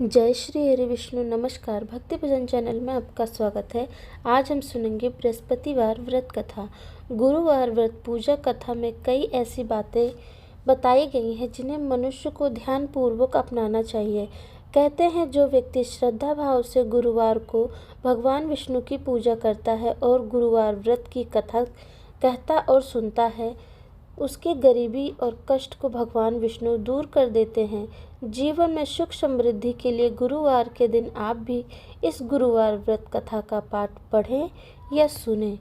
जय श्री हरि विष्णु। नमस्कार। भक्ति भजन चैनल में आपका स्वागत है। आज हम सुनेंगे बृहस्पतिवार व्रत कथा। गुरुवार व्रत पूजा कथा में कई ऐसी बातें बताई गई हैं जिन्हें मनुष्य को ध्यान पूर्वक अपनाना चाहिए। कहते हैं जो व्यक्ति श्रद्धा भाव से गुरुवार को भगवान विष्णु की पूजा करता है और गुरुवार व्रत की कथा कहता और सुनता है, उसके गरीबी और कष्ट को भगवान विष्णु दूर कर देते हैं। जीवन में सुख समृद्धि के लिए गुरुवार के दिन आप भी इस गुरुवार व्रत कथा का पाठ पढ़ें या सुनें।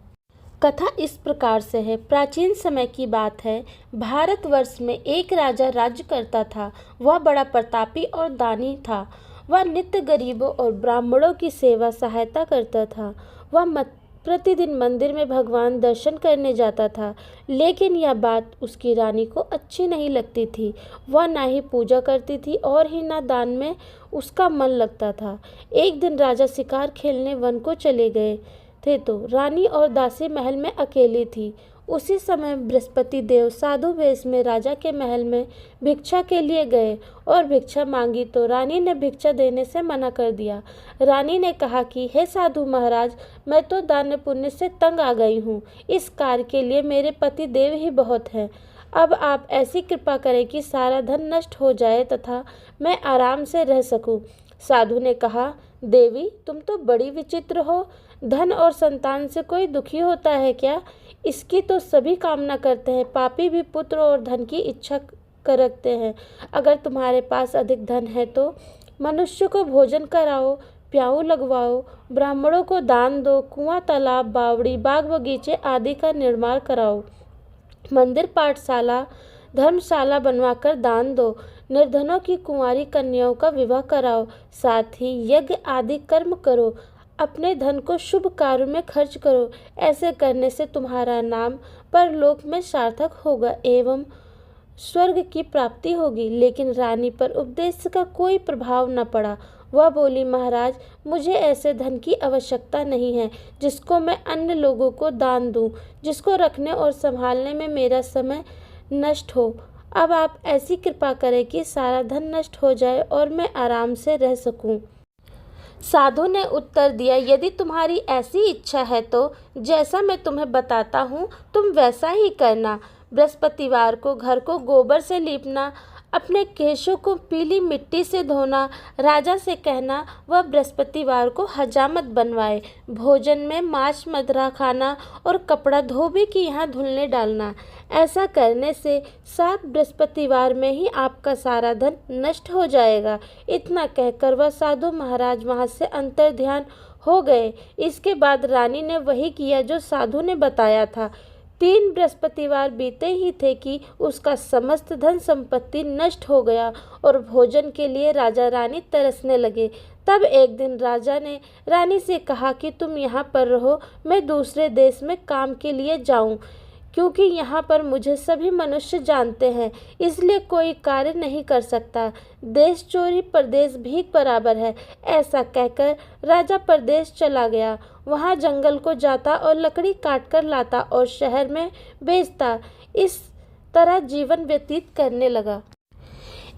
कथा इस प्रकार से है। प्राचीन समय की बात है। भारतवर्ष में एक राजा राज्य करता था। वह बड़ा प्रतापी और दानी था। वह नित्य गरीबों और ब्राह्मणों की सेवा सहायता करता था। वह प्रतिदिन मंदिर में भगवान दर्शन करने जाता था, लेकिन यह बात उसकी रानी को अच्छी नहीं लगती थी। वह ना ही पूजा करती थी और ही ना दान में उसका मन लगता था। एक दिन राजा शिकार खेलने वन को चले गए थे तो रानी और दासी महल में अकेली थी। उसी समय बृहस्पति देव साधु वेश में राजा के महल में भिक्षा के लिए गए और भिक्षा मांगी तो रानी ने भिक्षा देने से मना कर दिया। रानी ने कहा कि हे साधु महाराज, मैं तो दान पुण्य से तंग आ गई हूँ। इस कार्य के लिए मेरे पति देव ही बहुत हैं। अब आप ऐसी कृपा करें कि सारा धन नष्ट हो जाए तथा मैं आराम से रह सकूं। साधु ने कहा, देवी तुम तो बड़ी विचित्र हो। धन और संतान से कोई दुखी होता है क्या? इसकी तो सभी कामना करते हैं। पापी भी पुत्र और धन की इच्छा कर रखते हैं। अगर तुम्हारे पास अधिक धन है तो मनुष्य को भोजन कराओ, प्याऊ लगवाओ, ब्राह्मणों को दान दो, कुआं, तालाब, बावड़ी, बाग बगीचे आदि का निर्माण कराओ, मंदिर, पाठशाला, धर्मशाला बनवाकर दान दो, निर्धनों की कुंवारी कन्याओं का विवाह कराओ, साथ ही यज्ञ आदि कर्म करो, अपने धन को शुभ कार्य में खर्च करो। ऐसे करने से तुम्हारा नाम परलोक में सार्थक होगा एवं स्वर्ग की प्राप्ति होगी। लेकिन रानी पर उपदेश का कोई प्रभाव न पड़ा। वह बोली, महाराज मुझे ऐसे धन की आवश्यकता नहीं है जिसको मैं अन्य लोगों को दान दूं, जिसको रखने और संभालने में मेरा समय नष्ट हो। अब आप ऐसी कृपा करें कि सारा धन नष्ट हो जाए और मैं आराम से रह सकूं। साधु ने उत्तर दिया, यदि तुम्हारी ऐसी इच्छा है तो जैसा मैं तुम्हें बताता हूँ तुम वैसा ही करना। बृहस्पतिवार को घर को गोबर से लीपना, अपने केशों को पीली मिट्टी से धोना, राजा से कहना वह बृहस्पतिवार को हजामत बनवाए, भोजन में मांस मदिरा खाना और कपड़ा धोबी की यहाँ धुलने डालना। ऐसा करने से 7 बृहस्पतिवार में ही आपका सारा धन नष्ट हो जाएगा। इतना कहकर वह साधु महाराज वहाँ से अंतर्ध्यान हो गए। इसके बाद रानी ने वही किया जो साधु ने बताया था। 3 बृहस्पतिवार बीते ही थे कि उसका समस्त धन संपत्ति नष्ट हो गया और भोजन के लिए राजा रानी तरसने लगे। तब एक दिन राजा ने रानी से कहा कि तुम यहाँ पर रहो, मैं दूसरे देश में काम के लिए जाऊँ, क्योंकि यहाँ पर मुझे सभी मनुष्य जानते हैं, इसलिए कोई कार्य नहीं कर सकता। देश चोरी परदेश भीख बराबर है। ऐसा कहकर राजा परदेश चला गया। वहाँ जंगल को जाता और लकड़ी काट कर लाता और शहर में बेचता। इस तरह जीवन व्यतीत करने लगा।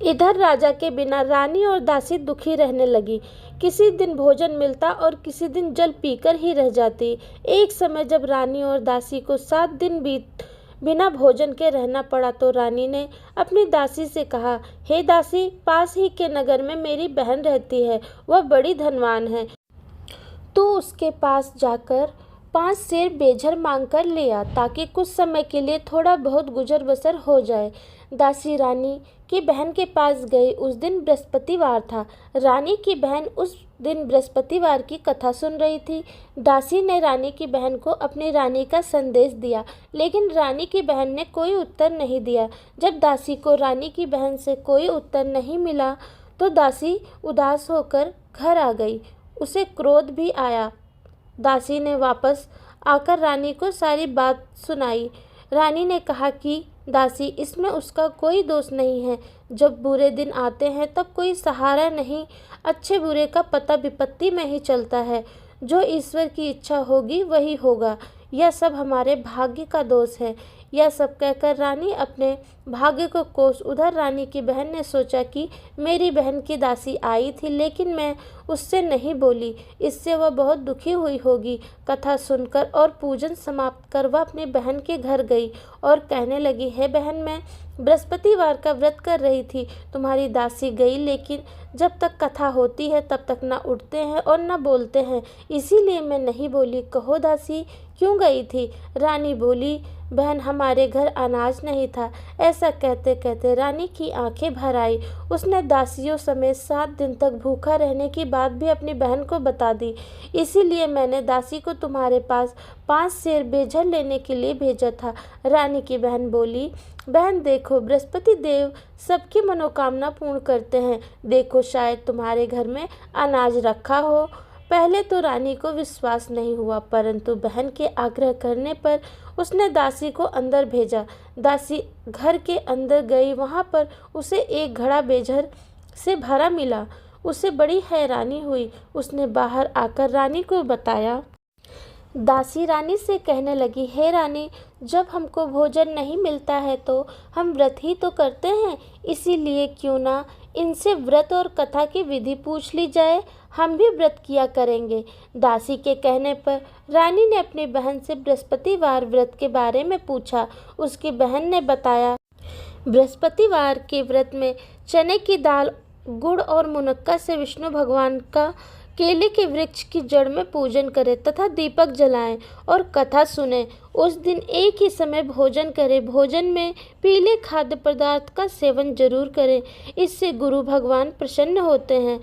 इधर राजा के बिना रानी और दासी दुखी रहने लगी। किसी दिन भोजन मिलता और किसी दिन जल पीकर ही रह जाती। एक समय जब रानी और दासी को 7 दिन बिना भोजन के रहना पड़ा तो रानी ने अपनी दासी से कहा, हे दासी, पास ही के नगर में मेरी बहन रहती है, वह बड़ी धनवान है। तू उसके पास जाकर 5 सेर बेझर मांग कर ले आ, ताकि कुछ समय के लिए थोड़ा बहुत गुजर बसर हो जाए। दासी रानी की बहन के पास गई। उस दिन बृहस्पतिवार था। रानी की बहन उस दिन बृहस्पतिवार की कथा सुन रही थी। दासी ने रानी की बहन को अपनी रानी का संदेश दिया, लेकिन रानी की बहन ने कोई उत्तर नहीं दिया। जब दासी को रानी की बहन से कोई उत्तर नहीं मिला तो दासी उदास होकर घर आ गई। उसे क्रोध भी आया। दासी ने वापस आकर रानी को सारी बात सुनाई। रानी ने कहा कि दासी, इसमें उसका कोई दोष नहीं है। जब बुरे दिन आते हैं तब कोई सहारा नहीं, अच्छे बुरे का पता विपत्ति में ही चलता है। जो ईश्वर की इच्छा होगी वही होगा। यह सब हमारे भाग्य का दोष है। यह सब कहकर रानी अपने भाग्य को कोस। उधर रानी की बहन ने सोचा कि मेरी बहन की दासी आई थी, लेकिन मैं उससे नहीं बोली, इससे वह बहुत दुखी हुई होगी। कथा सुनकर और पूजन समाप्त कर वह अपनी बहन के घर गई और कहने लगी, हे बहन, मैं बृहस्पतिवार का व्रत कर रही थी, तुम्हारी दासी गई, लेकिन जब तक कथा होती है तब तक न उठते हैं और न बोलते हैं, इसीलिए मैं नहीं बोली। कहो दासी क्यों गई थी? रानी बोली, बहन, हमारे घर अनाज नहीं था। ऐसा कहते कहते रानी की आंखें भर आई। उसने दासियों समेत 7 दिन तक भूखा रहने की बात भी अपनी बहन को बता दी। इसीलिए मैंने दासी को तुम्हारे पास 5 सेर बेझर लेने के लिए भेजा था। रानी की बहन बोली, बहन देखो, बृहस्पति देव सबकी मनोकामना पूर्ण करते हैं। देखो, शायद तुम्हारे घर में अनाज रखा हो। पहले तो रानी को विश्वास नहीं हुआ, परंतु बहन के आग्रह करने पर उसने दासी को अंदर भेजा। दासी घर के अंदर गई, वहां पर उसे एक घड़ा बेझर से भरा मिला। उसे बड़ी हैरानी हुई। उसने बाहर आकर रानी को बताया। दासी रानी से कहने लगी, हे रानी, जब हमको भोजन नहीं मिलता है तो हम व्रत ही तो करते हैं, इसीलिए क्यों ना इनसे व्रत और कथा की विधि पूछ ली जाए, हम भी व्रत किया करेंगे। दासी के कहने पर रानी ने अपनी बहन से बृहस्पतिवार व्रत के बारे में पूछा। उसकी बहन ने बताया, बृहस्पतिवार के व्रत में चने की दाल, गुड़ और मुनक्का से विष्णु भगवान का केले के वृक्ष की जड़ में पूजन करें तथा दीपक जलाएं और कथा सुने। उस दिन एक ही समय भोजन करें। भोजन में पीले खाद्य पदार्थ का सेवन जरूर करें, इससे गुरु भगवान प्रसन्न होते हैं,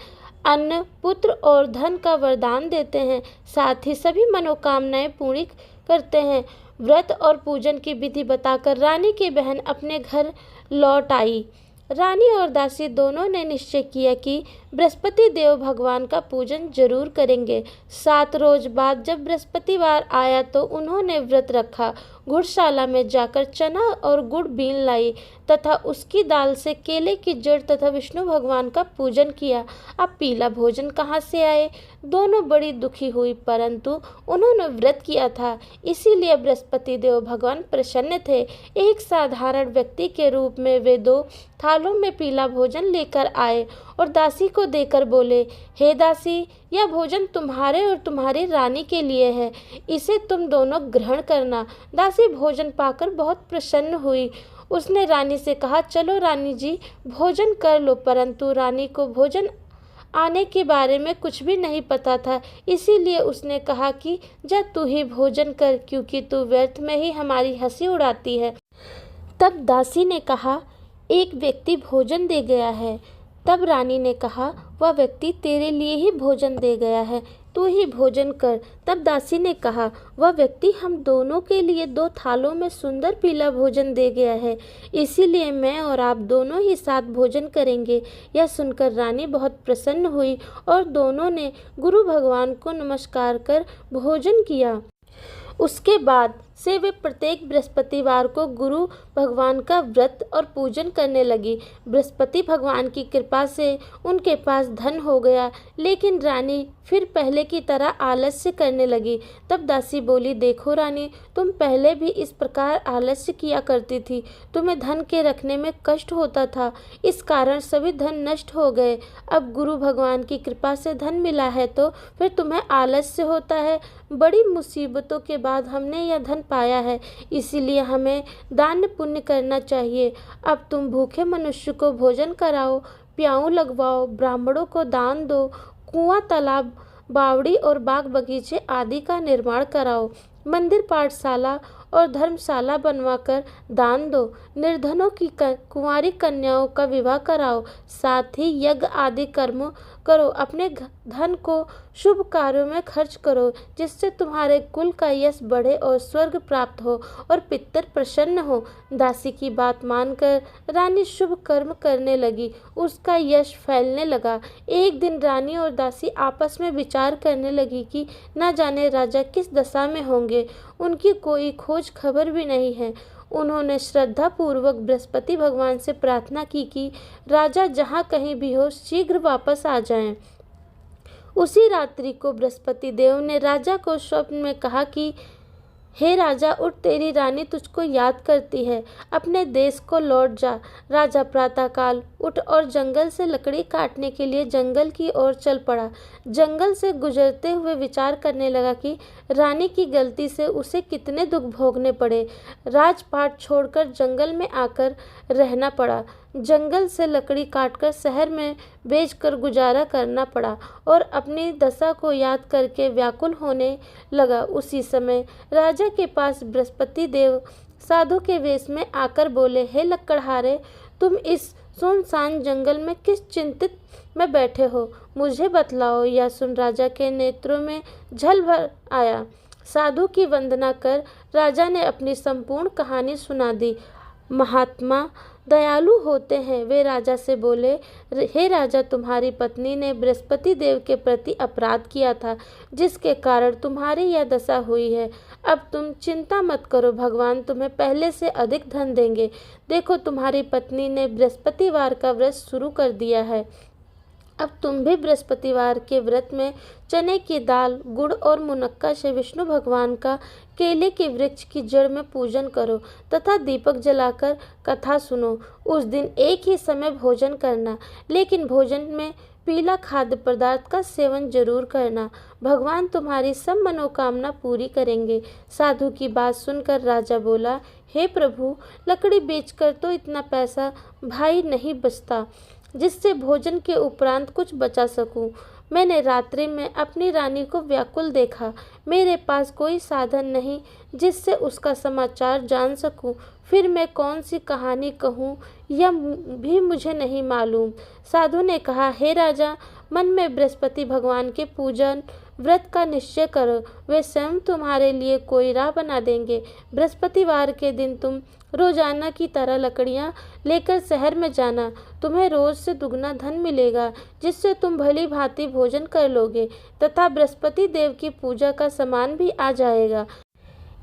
अन्न, पुत्र और धन का वरदान देते हैं, साथ ही सभी मनोकामनाएं पूरी करते हैं। व्रत और पूजन की विधि बताकर रानी की बहन अपने घर लौट आई। रानी और दासी दोनों ने निश्चय किया कि बृहस्पति देव भगवान का पूजन जरूर करेंगे। 7 रोज बाद जब बृहस्पतिवार आया तो उन्होंने व्रत रखा। गुड़शाला में जाकर चना और गुड़ बीन लाई तथा उसकी दाल से केले की जड़ तथा विष्णु भगवान का पूजन किया। अब पीला भोजन कहाँ से आए? दोनों बड़ी दुखी हुई, परंतु उन्होंने व्रत किया था, इसीलिए बृहस्पति देव भगवान प्रसन्न थे। एक साधारण व्यक्ति के रूप में वे 2 थालों में पीला भोजन लेकर आए और दासी को देकर बोले, हे दासी, यह भोजन तुम्हारे और तुम्हारी रानी के लिए है, इसे तुम दोनों ग्रहण करना। दासी भोजन पाकर बहुत प्रसन्न हुई। उसने रानी से कहा, चलो रानी जी, भोजन कर लो। परंतु रानी को भोजन आने के बारे में कुछ भी नहीं पता था, इसीलिए उसने कहा कि जा तू ही भोजन कर, क्योंकि तू व्यर्थ में ही हमारी हंसी उड़ाती है। तब दासी ने कहा, एक व्यक्ति भोजन दे गया है। तब रानी ने कहा, वह व्यक्ति तेरे लिए ही भोजन दे गया है, तू ही भोजन कर। तब दासी ने कहा, वह व्यक्ति हम दोनों के लिए 2 थालों में सुंदर पीला भोजन दे गया है, इसीलिए मैं और आप दोनों ही साथ भोजन करेंगे। यह सुनकर रानी बहुत प्रसन्न हुई और दोनों ने गुरु भगवान को नमस्कार कर भोजन किया। उसके बाद से वे प्रत्येक बृहस्पतिवार को गुरु भगवान का व्रत और पूजन करने लगी। बृहस्पति भगवान की कृपा से उनके पास धन हो गया, लेकिन रानी फिर पहले की तरह आलस्य करने लगी। तब दासी बोली, देखो रानी, तुम पहले भी इस प्रकार आलस्य किया करती थी, तुम्हें धन के रखने में कष्ट होता था, इस कारण सभी धन नष्ट हो गए। अब गुरु भगवान की कृपा से धन मिला है तो फिर तुम्हें आलस्य होता है। बड़ी मुसीबतों के बाद हमने यह धन पाया है, इसीलिए हमें दान पुण्य करना चाहिए। अब तुम भूखे मनुष्य को भोजन कराओ, प्याऊ लगवाओ, ब्राह्मणों को दान दो, कुआं, तालाब, बावड़ी और बाग बगीचे आदि का निर्माण कराओ, मंदिर, पाठशाला और धर्मशाला बनवाकर दान दो, निर्धनों की कुंवारी कन्याओं का विवाह कराओ, साथ ही यज्ञ आदि कर्म करो, अपने धन को शुभ कार्यों में खर्च करो, जिससे तुम्हारे कुल का यश बढ़े और स्वर्ग प्राप्त हो और पितर प्रसन्न हो। दासी की बात मानकर रानी शुभ कर्म करने लगी, उसका यश फैलने लगा। एक दिन रानी और दासी आपस में विचार करने लगी कि न जाने राजा किस दशा में होंगे, उनकी कोई खोज खबर भी नहीं है। उन्होंने श्रद्धा पूर्वक बृहस्पति भगवान से प्रार्थना की कि राजा जहाँ कहीं भी हो शीघ्र वापस आ जाएं। उसी रात्रि को बृहस्पति देव ने राजा को स्वप्न में कहा कि हे राजा उठ, तेरी रानी तुझको याद करती है, अपने देश को लौट जा। राजा प्रातःकाल उठ और जंगल से लकड़ी काटने के लिए जंगल की ओर चल पड़ा। जंगल से गुजरते हुए विचार करने लगा कि रानी की गलती से उसे कितने दुख भोगने पड़े। राजपाट छोड़कर जंगल में आकर रहना पड़ा। जंगल से लकड़ी काटकर शहर में बेचकर गुजारा करना पड़ा और अपनी दशा को याद करके व्याकुल होने लगा। उसी समय राजा के पास बृहस्पति देव साधु के वेश में आकर बोले, हे लक्कड़हारे, तुम इस सुनसान जंगल में किस चिंतित में बैठे हो, मुझे बतलाओ। यह सुन राजा के नेत्रों में झल भर आया। साधु की वंदना कर राजा ने अपनी संपूर्ण कहानी सुना दी। महात्मा दयालु होते हैं। वे राजा से बोले, हे राजा, तुम्हारी पत्नी ने बृहस्पति देव के प्रति अपराध किया था, जिसके कारण तुम्हारी यह दशा हुई है। अब तुम चिंता मत करो, भगवान तुम्हें पहले से अधिक धन देंगे। देखो, तुम्हारी पत्नी ने बृहस्पतिवार का व्रत शुरू कर दिया है। अब तुम भी बृहस्पतिवार के व्रत में चने की दाल, गुड़ और मुनक्का से विष्णु भगवान का केले के वृक्ष की जड़ में पूजन करो तथा दीपक जलाकर कथा सुनो। उस दिन एक ही समय भोजन करना, लेकिन भोजन में पीला खाद्य पदार्थ का सेवन जरूर करना। भगवान तुम्हारी सब मनोकामना पूरी करेंगे। साधु की बात सुनकर राजा बोला, हे प्रभु, लकड़ी बेचकर तो इतना पैसा भाई नहीं बचता जिससे भोजन के उपरांत कुछ बचा सकूं। मैंने रात्रि में अपनी रानी को व्याकुल देखा। मेरे पास कोई साधन नहीं जिससे उसका समाचार जान सकूं। फिर मैं कौन सी कहानी कहूं यह भी मुझे नहीं मालूम। साधु ने कहा, हे राजा, मन में बृहस्पति भगवान के पूजन व्रत का निश्चय करो, वे स्वयं तुम्हारे लिए कोई राह बना देंगे। बृहस्पतिवार के दिन तुम रोजाना की तरह लकड़ियां लेकर शहर में जाना। तुम्हें रोज से दुगना धन मिलेगा, जिससे तुम भली भांति भोजन कर लोगे तथा बृहस्पति देव की पूजा का सामान भी आ जाएगा।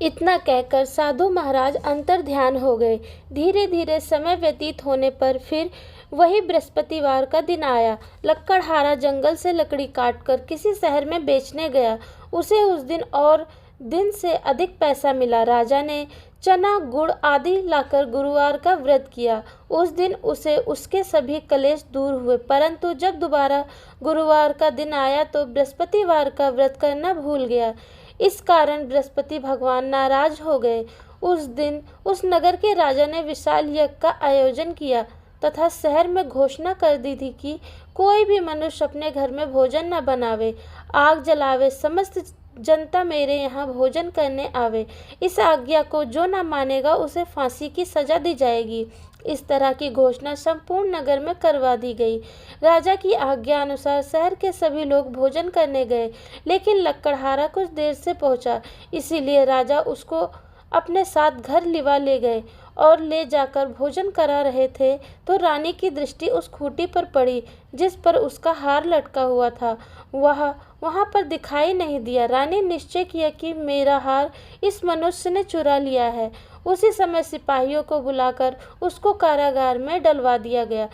इतना कहकर साधु महाराज अंतर ध्यान हो गए। धीरे धीरे समय व्यतीत होने पर फिर वही बृहस्पतिवार का दिन आया। लक्कड़हारा जंगल से लकड़ी काटकर किसी शहर में बेचने गया। उसे उस दिन और दिन से अधिक पैसा मिला। राजा ने चना, गुड़ आदि लाकर गुरुवार का व्रत किया। उस दिन उसे उसके सभी कलेश दूर हुए, परंतु जब दोबारा गुरुवार का दिन आया तो बृहस्पतिवार का व्रत करना भूल गया। इस कारण बृहस्पति भगवान नाराज हो गए। उस दिन उस नगर के राजा ने विशाल यज्ञ का आयोजन किया तथा शहर में घोषणा कर दी थी कि कोई भी मनुष्य अपने घर में भोजन न बनावे, आग जलावे, समस्त जनता मेरे यहाँ भोजन करने आवे। इस आज्ञा को जो न मानेगा उसे फांसी की सजा दी जाएगी। इस तरह की घोषणा संपूर्ण नगर में करवा दी गई। राजा की आज्ञा अनुसार शहर के सभी लोग भोजन करने गए, लेकिन लक्कड़हारा कुछ देर से पहुंचा, इसीलिए राजा उसको अपने साथ घर लिवा ले गए और ले जाकर भोजन करा रहे थे तो रानी की दृष्टि उस खूंटी पर पड़ी जिस पर उसका हार लटका हुआ था। वहां पर दिखाई नहीं दिया। रानी निश्चय किया कि मेरा हार इस मनुष्य ने चुरा लिया है। उसी समय सिपाहियों को बुलाकर उसको कारागार में डलवा दिया गया।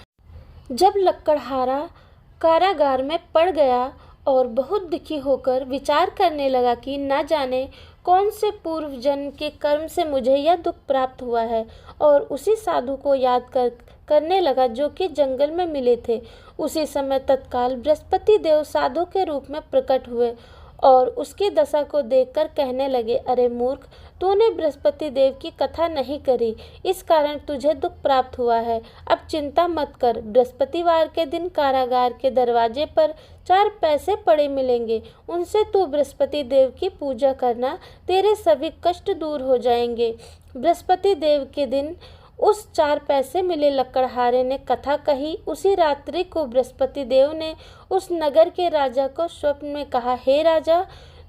जब लक्कड़हारा कारागार में पड़ गया और बहुत दुखी होकर विचार करने लगा कि न जाने कौन से पूर्व जन्म के कर्म से मुझे यह दुख प्राप्त हुआ है, और उसी साधु को याद करने लगा जो कि जंगल में मिले थे। उसी समय तत्काल बृहस्पति देव साधु के रूप में प्रकट हुए और उसकी दशा को देखकर कहने लगे, अरे मूर्ख, तूने बृहस्पति देव की कथा नहीं करी, इस कारण तुझे दुख प्राप्त हुआ है। अब चिंता मत कर, बृहस्पतिवार के दिन कारागार के दरवाजे पर 4 पैसे पड़े मिलेंगे, उनसे तू बृहस्पति देव की पूजा करना, तेरे सभी कष्ट दूर हो जाएंगे। बृहस्पति देव के दिन उस 4 पैसे मिले। लक्कड़हारे ने कथा कही। उसी रात्रि को बृहस्पति देव ने उस नगर के राजा को स्वप्न में कहा, हे राजा,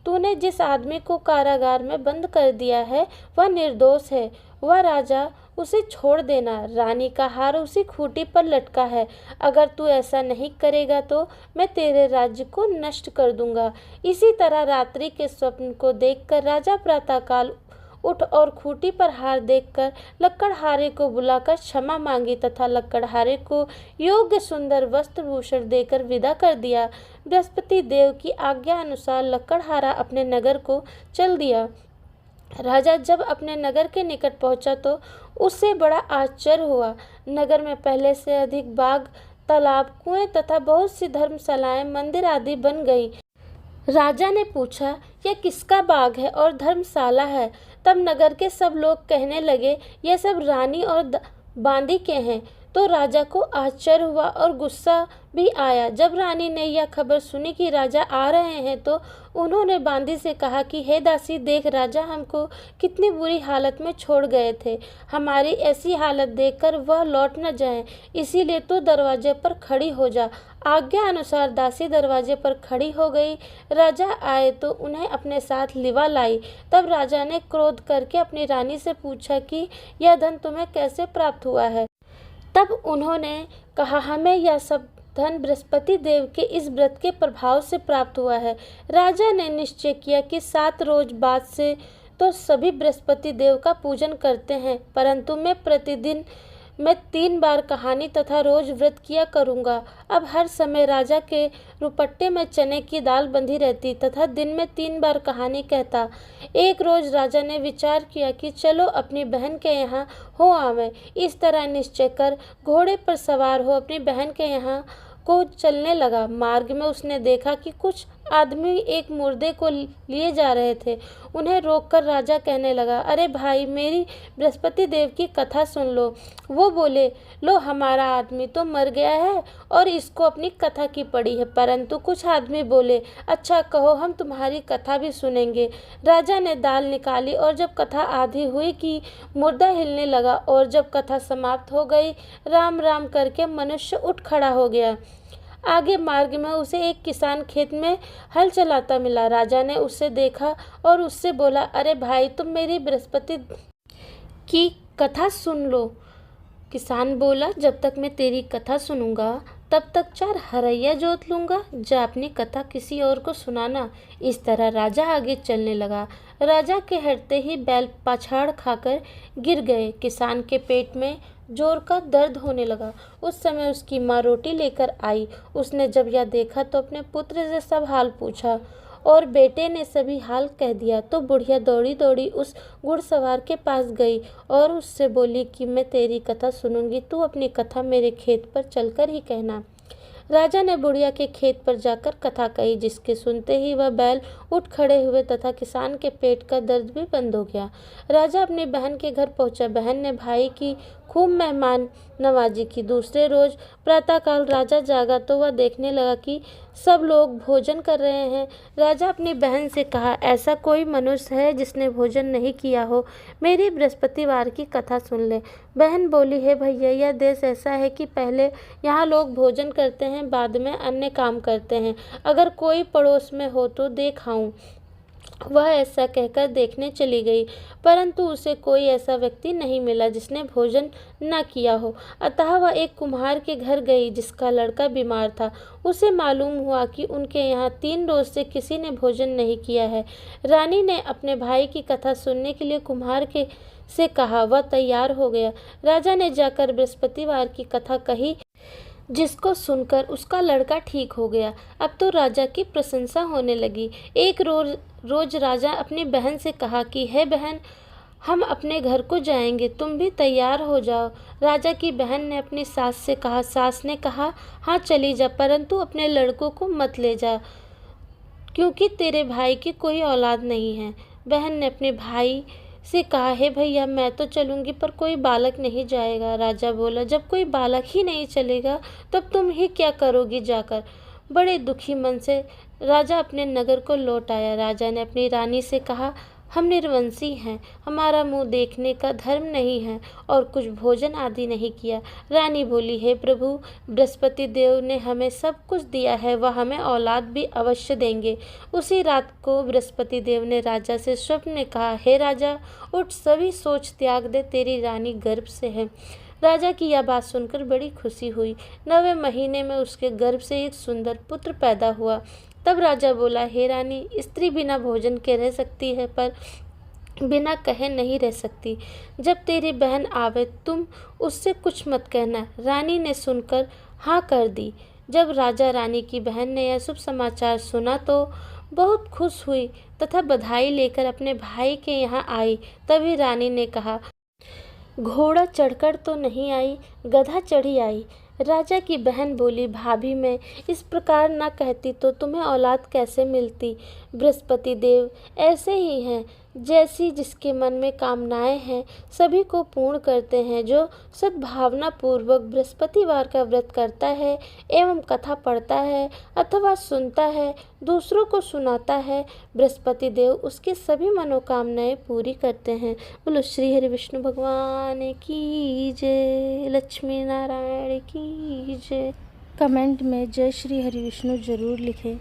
तूने जिस आदमी को कारागार में बंद कर दिया है वह निर्दोष है। वह राजा, उसे छोड़ देना। रानी का हार उसी खूंटी पर लटका है। अगर तू ऐसा नहीं करेगा तो मैं तेरे राज्य को नष्ट कर दूंगा। इसी तरह रात्रि के स्वप्न को देखकर राजा प्रातःकाल उठ और खूंटी पर हार देखकर लक्कड़हारे को बुलाकर क्षमा मांगी तथा लक्कड़हारे को योग्य सुंदर वस्त्र भूषण देकर विदा कर दिया। बृहस्पति देव की आज्ञा अनुसार लक्कड़हारा अपने नगर को चल दिया। राजा जब अपने नगर के निकट पहुंचा तो उसे बड़ा आश्चर्य हुआ। नगर में पहले से अधिक बाग, तालाब, कुएं तथा बहुत सी धर्मशालाएं, मंदिर आदि बन गई। राजा ने पूछा, यह किसका बाग है और धर्मशाला है? तब नगर के सब लोग कहने लगे, यह सब रानी और बांदी के हैं। तो राजा को आश्चर्य हुआ और गुस्सा भी आया। जब रानी ने यह खबर सुनी कि राजा आ रहे हैं तो उन्होंने बांदी से कहा कि हे दासी, देख राजा हमको कितनी बुरी हालत में छोड़ गए थे। हमारी ऐसी हालत देखकर वह लौट न जाएं, इसीलिए तो दरवाजे पर खड़ी हो जा। आज्ञा अनुसार दासी दरवाजे पर खड़ी हो गई। राजा आए तो उन्हें अपने साथ लिवा लाई। तब राजा ने क्रोध करके अपनी रानी से पूछा कि यह धन तुम्हें कैसे प्राप्त हुआ है? तब उन्होंने कहा, हमें यह सब धन बृहस्पति देव के इस व्रत के प्रभाव से प्राप्त हुआ है। राजा ने निश्चय किया कि 7 रोज बाद से तो सभी बृहस्पति देव का पूजन करते हैं, परंतु मैं प्रतिदिन 3 बार कहानी तथा रोज व्रत किया करूँगा। अब हर समय राजा के रुपट्टे में चने की दाल बंधी रहती तथा दिन में 3 बार कहानी कहता। एक रोज राजा ने विचार किया कि चलो अपनी बहन के यहाँ हो आवें। इस तरह निश्चय कर घोड़े पर सवार हो अपनी बहन के यहाँ को चलने लगा। मार्ग में उसने देखा कि कुछ आदमी एक मुर्दे को लिए जा रहे थे। उन्हें रोककर राजा कहने लगा, अरे भाई, मेरी बृहस्पति देव की कथा सुन लो। वो बोले, लो, हमारा आदमी तो मर गया है और इसको अपनी कथा की पड़ी है। परंतु कुछ आदमी बोले, अच्छा कहो, हम तुम्हारी कथा भी सुनेंगे। राजा ने दाल निकाली और जब कथा आधी हुई कि मुर्दा हिलने लगा और जब कथा समाप्त हो गई, राम राम करके मनुष्य उठ खड़ा हो गया। आगे मार्ग में उसे एक किसान खेत में हल चलाता मिला। राजा ने उसे देखा और उससे बोला, अरे भाई, तुम मेरी बृहस्पति की कथा सुन लो। किसान बोला, जब तक मैं तेरी कथा सुनूंगा तब तक 4 हरैया जोत लूंगा। जा अपनी कथा किसी और को सुनाना। इस तरह राजा आगे चलने लगा। राजा के हटते ही बैल पछाड़ खाकर गिर गए। किसान के पेट में जोर का दर्द होने लगा। उस समय उसकी माँ रोटी लेकर आई। उसने जब यह देखा तो अपने पुत्र से सब हाल पूछा और बेटे ने सभी हाल कह दिया। तो बुढ़िया दौड़ी दौड़ी उस घुड़सवार के पास गई और उससे बोली कि मैं तेरी कथा सुनूंगी, तू अपनी कथा मेरे खेत पर चलकर ही कहना। राजा ने बुढ़िया के खेत पर जाकर कथा कही, जिसके सुनते ही वह बैल उठ खड़े हुए तथा किसान के पेट का दर्द भी बंद हो गया। राजा अपनी बहन के घर पहुंचा। बहन ने भाई की खूब मेहमान नवाजी की। दूसरे रोज प्रातःकाल राजा जागा तो वह देखने लगा कि सब लोग भोजन कर रहे हैं। राजा अपनी बहन से कहा, ऐसा कोई मनुष्य है जिसने भोजन नहीं किया हो? मेरी बृहस्पतिवार की कथा सुन ले। बहन बोली, है भैया, यह देश ऐसा है कि पहले यहाँ लोग भोजन करते हैं, बाद में अन्य काम करते हैं। अगर कोई पड़ोस में हो तो देख आऊं। वह ऐसा कहकर देखने चली गई, परंतु उसे कोई ऐसा व्यक्ति नहीं मिला जिसने भोजन न किया हो। अतः वह एक कुम्हार के घर गई जिसका लड़का बीमार था। उसे मालूम हुआ कि उनके यहाँ 3 रोज से किसी ने भोजन नहीं किया है। रानी ने अपने भाई की कथा सुनने के लिए कुम्हार के से कहा। वह तैयार हो गया। राजा ने जाकर बृहस्पतिवार की कथा कही, जिसको सुनकर उसका लड़का ठीक हो गया। अब तो राजा की प्रशंसा होने लगी। एक रोज राजा अपनी बहन से कहा कि हे बहन, हम अपने घर को जाएंगे, तुम भी तैयार हो जाओ। राजा की बहन ने अपनी सास से कहा। सास ने कहा, हाँ चली जा, परंतु अपने लड़कों को मत ले जा, क्योंकि तेरे भाई की कोई औलाद नहीं है। बहन ने अपने भाई से कहा, हे भैया, मैं तो चलूंगी पर कोई बालक नहीं जाएगा। राजा बोला, जब कोई बालक ही नहीं चलेगा तब तुम ही क्या करोगी जाकर? बड़े दुखी मन से राजा अपने नगर को लौट आया। राजा ने अपनी रानी से कहा, हम निर्वंशी हैं, हमारा मुंह देखने का धर्म नहीं है और कुछ भोजन आदि नहीं किया। रानी बोली, हे प्रभु, बृहस्पति देव ने हमें सब कुछ दिया है, वह हमें औलाद भी अवश्य देंगे। उसी रात को बृहस्पति देव ने राजा से स्वप्न में कहा, हे राजा, उठ, सभी सोच त्याग दे, तेरी रानी गर्भ से है। राजा की यह बात सुनकर बड़ी खुशी हुई। 9वें महीने में उसके गर्भ से एक सुंदर पुत्र पैदा हुआ। तब राजा बोला, हे रानी, स्त्री बिना भोजन के रह सकती है पर बिना कहे नहीं रह सकती। जब तेरी बहन आवे तुम उससे कुछ मत कहना। रानी ने सुनकर हाँ कर दी। जब राजा रानी की बहन ने यह शुभ समाचार सुना तो बहुत खुश हुई तथा बधाई लेकर अपने भाई के यहाँ आई। तभी रानी ने कहा, घोड़ा चढ़कर तो नहीं आई, गधा चढ़ी आई। राजा की बहन बोली, भाभी मैं इस प्रकार न कहती तो तुम्हें औलाद कैसे मिलती। बृहस्पति देव ऐसे ही हैं, जैसी जिसके मन में कामनाएं हैं सभी को पूर्ण करते हैं। जो सद्भावना पूर्वक बृहस्पतिवार का व्रत करता है एवं कथा पढ़ता है अथवा सुनता है, दूसरों को सुनाता है, बृहस्पति देव उसकी सभी मनोकामनाएं पूरी करते हैं। बोलो श्री हरि विष्णु भगवान की जय, लक्ष्मी नारायण की जय। कमेंट में जय श्री हरि विष्णु ज़रूर लिखें।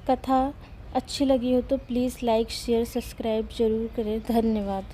कथा अच्छी लगी हो तो प्लीज़ लाइक शेयर सब्सक्राइब ज़रूर करें। धन्यवाद।